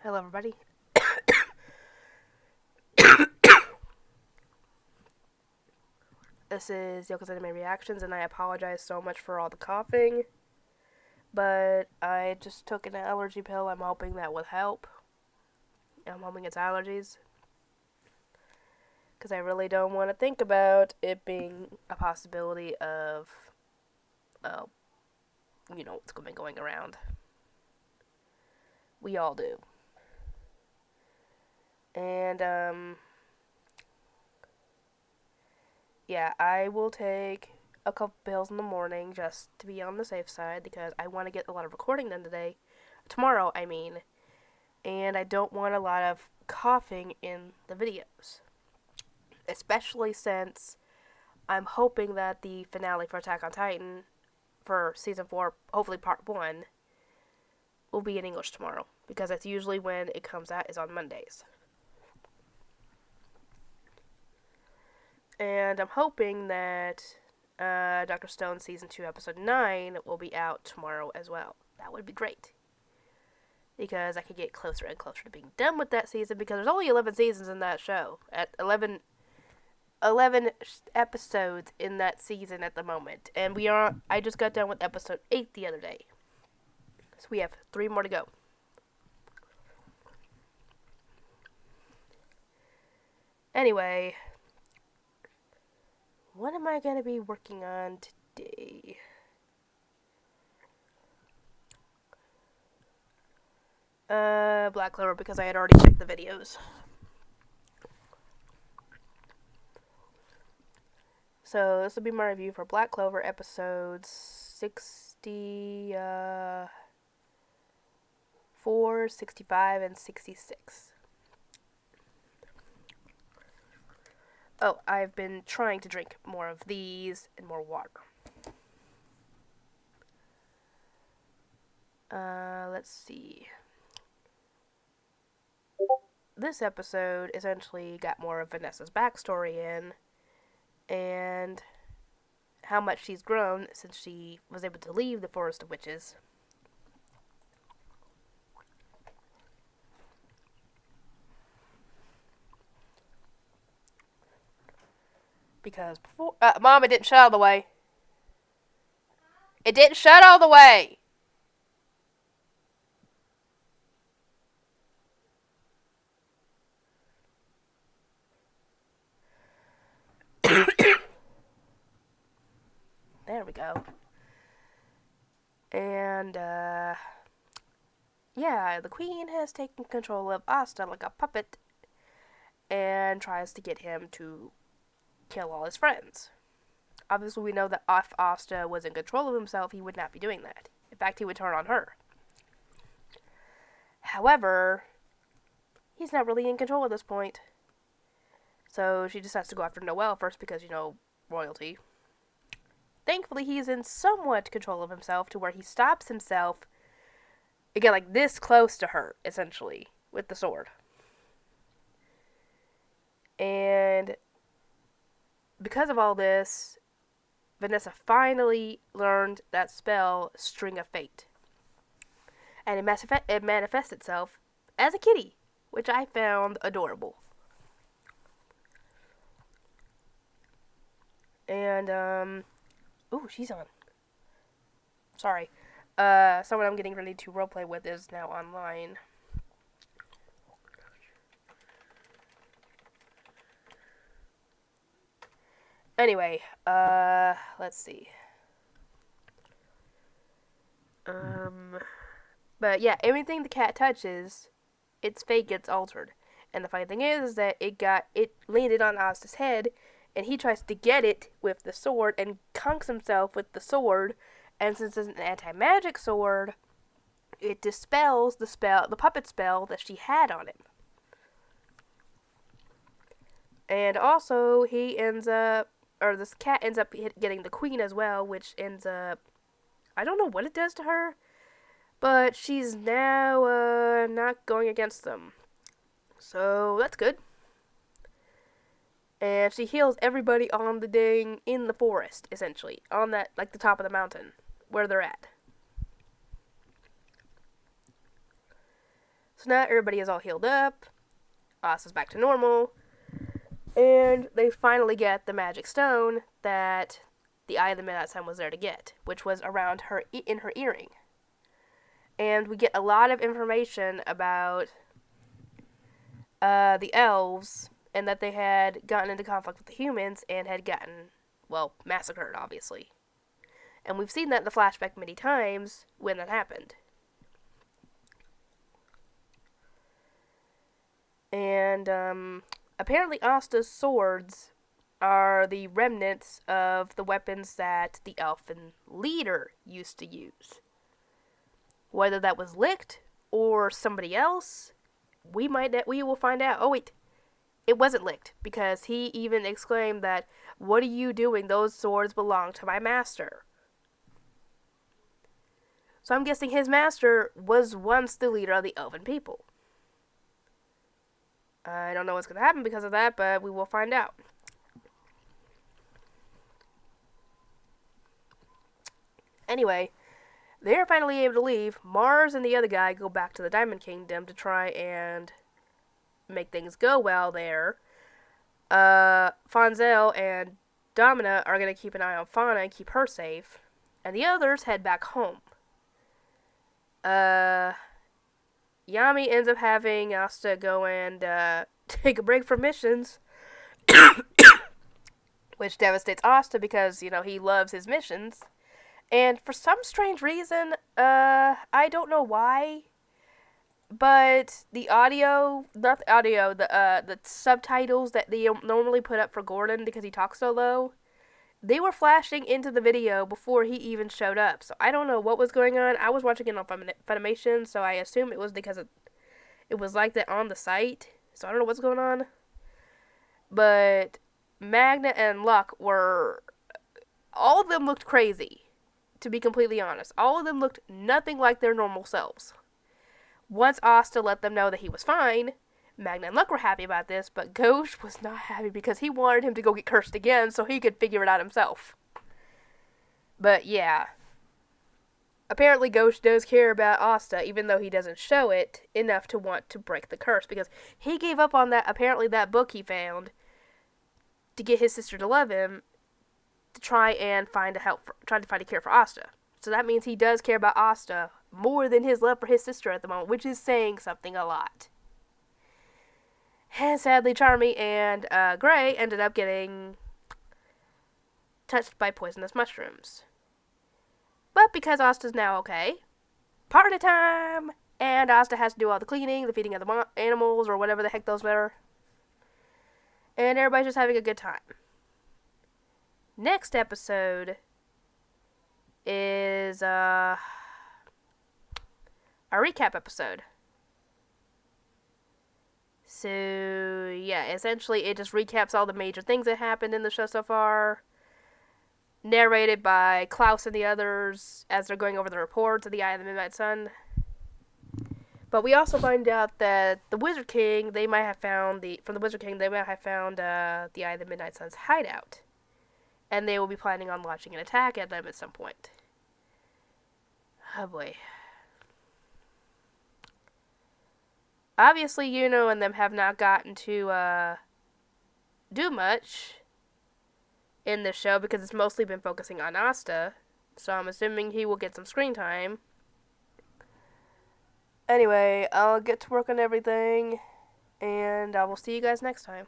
Hello, everybody. This is Yoko's Anime Reactions, and I apologize so much for all the coughing. But I just took an allergy pill. I'm hoping that will help. I'm hoping it's allergies. Because I really don't want to think about it being a possibility of, uh, what's been going around. We all do. And, yeah, I will take a couple pills in the morning just to be on the safe side because I want to get a lot of recording done today. Tomorrow, I mean. And I don't want a lot of coughing in the videos. Especially since I'm hoping that the finale for Attack on Titan for Season 4, hopefully Part 1, will be in English tomorrow. Because that's usually when it comes out, is on Mondays. And I'm hoping that Dr. Stone Season 2, Episode 9 will be out tomorrow as well. That would be great. Because I could get closer and closer to being done with that season, because there's only 11 seasons in that show. At 11 episodes in that season at the moment. And I just got done with episode 8 the other day. So we have 3 more to go. Anyway, what am I going to be working on today? Black Clover, because I had already checked the videos. So this will be my review for Black Clover episodes 64, 65, and 66. Oh, I've been trying to drink more of these and more water. Let's see. This episode essentially got more of Vanessa's backstory in, and how much she's grown since she was able to leave the Forest of Witches. Because before... Mom, it didn't shut all the way. It didn't shut all the way! There we go. And, yeah, the queen has taken control of Asta like a puppet and tries to get him to kill all his friends. Obviously, we know that if Asta was in control of himself, he would not be doing that. In fact, he would turn on her. However, he's not really in control at this point. So she decides to go after Noelle first because, royalty. Thankfully, he's in somewhat control of himself to where he stops himself, again, like this close to her, essentially, with the sword. And because of all this, Vanessa finally learned that spell, String of Fate. And it manifests itself as a kitty, which I found adorable. And, ooh, she's on. Sorry. Someone I'm getting ready to roleplay with is now online. Anyway, let's see. But yeah, everything the cat touches, its fate gets altered. And the funny thing is that it landed on Asta's head, and he tries to get it with the sword and conks himself with the sword. And since it's an anti-magic sword, it dispels the puppet spell that she had on him. And also, this cat ends up getting the queen as well, which ends up, I don't know what it does to her, but she's now not going against them. So that's good. And she heals everybody on in the forest, essentially. On that, like the top of the mountain, where they're at. So now everybody is all healed up. Asta's back to normal. And they finally get the magic stone that the Eye of the Midnight Sun was there to get, which was around her in her earring. And we get a lot of information about the elves, and that they had gotten into conflict with the humans and had gotten, well, massacred, obviously. And we've seen that in the flashback many times when that happened. And apparently Asta's swords are the remnants of the weapons that the elfin leader used to use. Whether that was Licht or somebody else, we will find out. Oh wait, it wasn't Licht, because he even exclaimed that, "What are you doing? Those swords belong to my master." So I'm guessing his master was once the leader of the elven people. I don't know what's going to happen because of that, but we will find out. Anyway, they're finally able to leave. Mars and the other guy go back to the Diamond Kingdom to try and make things go well there. Fonzel and Domina are going to keep an eye on Fauna and keep her safe. And the others head back home. Yami ends up having Asta go and take a break from missions. Which devastates Asta because, he loves his missions. And for some strange reason, I don't know why, but the the subtitles that they normally put up for Gordon because he talks so low, they were flashing into the video before he even showed up. So I don't know what was going on. I was watching it on Funimation, so I assume it was because it was like that on the site. So I don't know what's going on. But Magna and Luck all of them looked crazy. To be completely honest, all of them looked nothing like their normal selves. Once Asta let them know that he was fine, Magna and Luck were happy about this, but Ghost was not happy because he wanted him to go get cursed again so he could figure it out himself. But yeah, apparently Ghost does care about Asta, even though he doesn't show it enough to want to break the curse, because he gave up on that book he found to get his sister to love him, to try to find a cure for Asta. So that means he does care about Asta more than his love for his sister at the moment, which is saying something a lot. And sadly, Charmy and Gray ended up getting touched by poisonous mushrooms. But because Asta's now okay, party time! And Asta has to do all the cleaning, the feeding of the animals, or whatever the heck those were. And everybody's just having a good time. Next episode is a recap episode. So, yeah, essentially it just recaps all the major things that happened in the show so far. Narrated by Klaus and the others as they're going over the reports of the Eye of the Midnight Sun. But we also find out that the Wizard King, they might have found the Eye of the Midnight Sun's hideout. And they will be planning on launching an attack at them at some point. Oh boy. Obviously, Yuno and them have not gotten to do much in this show because it's mostly been focusing on Asta. So I'm assuming he will get some screen time. Anyway, I'll get to work on everything, and I will see you guys next time.